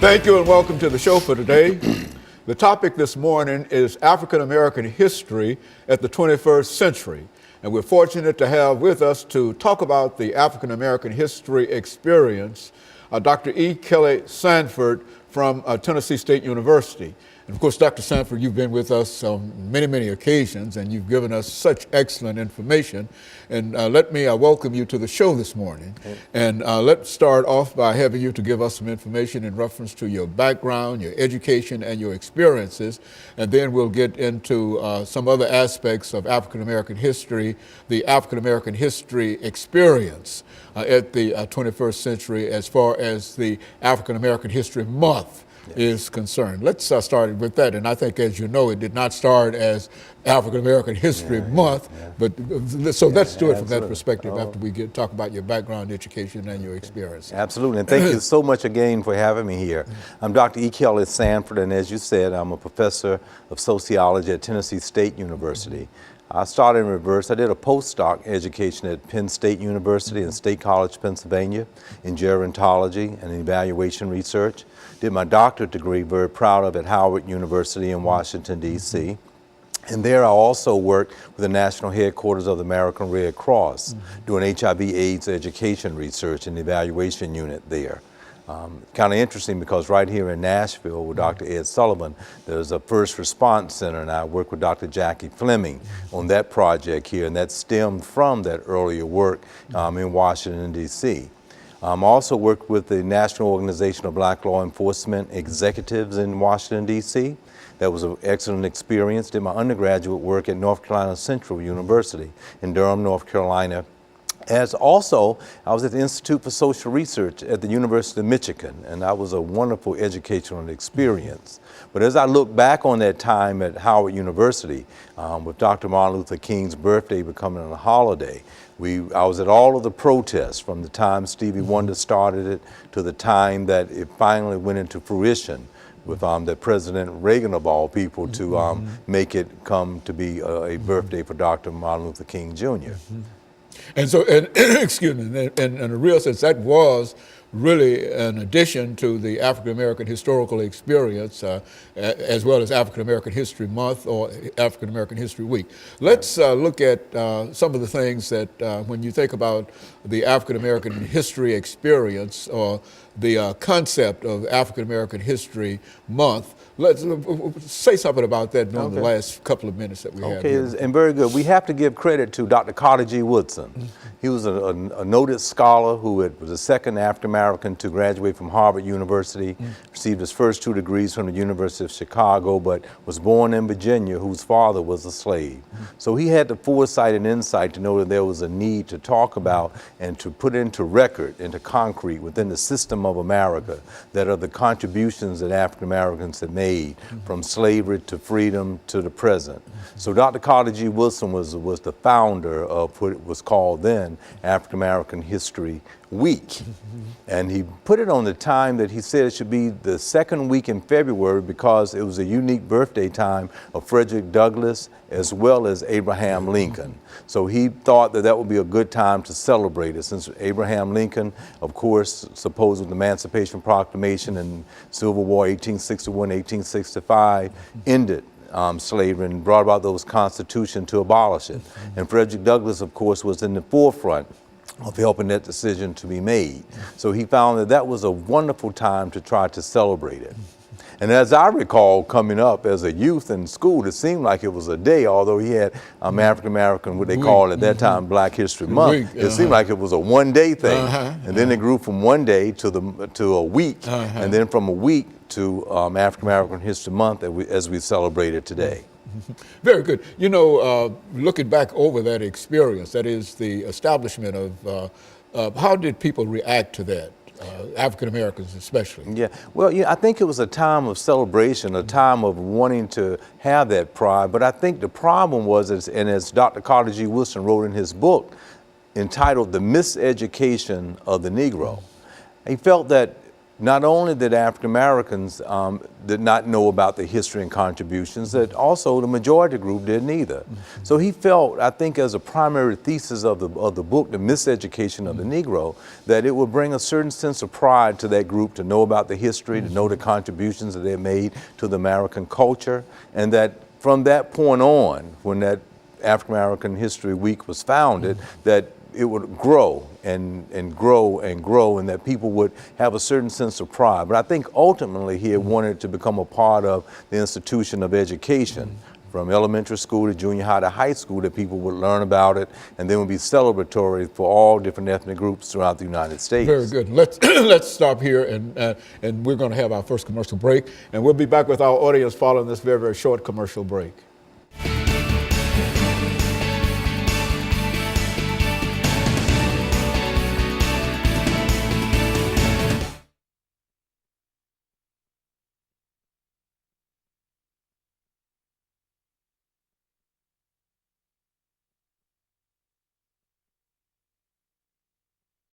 Thank you and welcome to the show for today. The topic this morning is African American history at the 21st century. And we're fortunate to have with us to talk about the African American history experience, Dr. EKSanford from Tennessee State University. And of course, Dr. Sanford, you've been with us on many occasions, and you've given us such excellent information. And let me welcome you to the show this morning. And let's start off by having you to give us some information in reference to your background, your education, and your experiences. And then we'll get into some other aspects of African American history, the African American history experience at the 21st century as far as the African American History Month is concerned. Let's start with that. And I think, as you know, it did not start as African American History Month, but so let's do it from that perspective after we talk about your background, education, and your experience. Absolutely, and thank you so much again for having me here. I'm Dr. EKSanford, and as you said, I'm a professor of sociology at Tennessee State University. I started in reverse. I did a postdoc education at Penn State University and State College, Pennsylvania, in gerontology and evaluation research. Did my doctorate degree, very proud of, at Howard University in Washington, D.C. And there I also worked with the national headquarters of the American Red Cross, doing HIV/AIDS education research and evaluation unit there. Kind of interesting because right here in Nashville with Dr. Ed Sullivan, there's a first response center, and I work with Dr. Jackie Fleming on that project here, and that stemmed from that earlier work in Washington, D.C. I also worked with the National Organization of Black Law Enforcement Executives in Washington, D.C. That was an excellent experience. Did my undergraduate work at North Carolina Central University in Durham, North Carolina. As also, I was at the Institute for Social Research at the University of Michigan, and that was a wonderful educational experience. But as I look back on that time at Howard University, with Dr. Martin Luther King's birthday becoming a holiday, I was at all of the protests from the time Stevie Wonder started it to the time that it finally went into fruition with that President Reagan of all people to make it come to be a birthday for Dr. Martin Luther King Jr. And so, excuse me, in a real sense, that was really an addition to the African American historical experience, as well as African American History Month or African American History Week. Let's look at some of the things that, when you think about the African American history experience or the concept of African American History Month, let's say something about that in the last couple of minutes that we have. Okay, and very good. We have to give credit to Dr. Carter G. Woodson. He was a noted scholar who was the second African American to graduate from Harvard University, received his first 2 degrees from the University of Chicago, but was born in Virginia, whose father was a slave. So he had the foresight and insight to know that there was a need to talk about and to put into record, into concrete within the system of America, that are the contributions that African Americans have made from slavery to freedom to the present. So Dr. Carter G. Woodson was the founder of what was called then African American History Week. And he put it on the time that he said it should be the second week in February because it was a unique birthday time of Frederick Douglass as well as Abraham Lincoln. So he thought that that would be a good time to celebrate it, since Abraham Lincoln, of course, supposed with the Emancipation Proclamation and Civil War 1861-1865, ended slavery and brought about those constitutions to abolish it. And Frederick Douglass, of course, was in the forefront of helping that decision to be made. So he found that that was a wonderful time to try to celebrate it. And as I recall coming up as a youth in school, it seemed like it was a day, although he had African American, what they called at that time Black History Month. It seemed like it was a one-day thing. And then it grew from one day to a week, and then from a week to African American History Month as we celebrate it today. Very good. You know, looking back over that experience, that is the establishment of, how did people react to that? African Americans especially. Yeah, well, I think it was a time of celebration, a time of wanting to have that pride, but I think the problem was, and as Dr. Carter G. Woodson wrote in his book entitled The Miseducation of the Negro, he felt that not only did African Americans did not know about the history and contributions, that also the majority group didn't either. So he felt, I think, as a primary thesis of the book, The Miseducation of the Negro, that it would bring a certain sense of pride to that group to know about the history, to know the contributions that they made to the American culture, and that from that point on, when that African American History Week was founded, that it would grow and grow and grow, and that people would have a certain sense of pride. But I think ultimately he had wanted to become a part of the institution of education, from elementary school to junior high to high school, that people would learn about it, and then would be celebratory for all different ethnic groups throughout the United States. Very good. Let's stop here, and we're going to have our first commercial break, and we'll be back with our audience following this very, very short commercial break.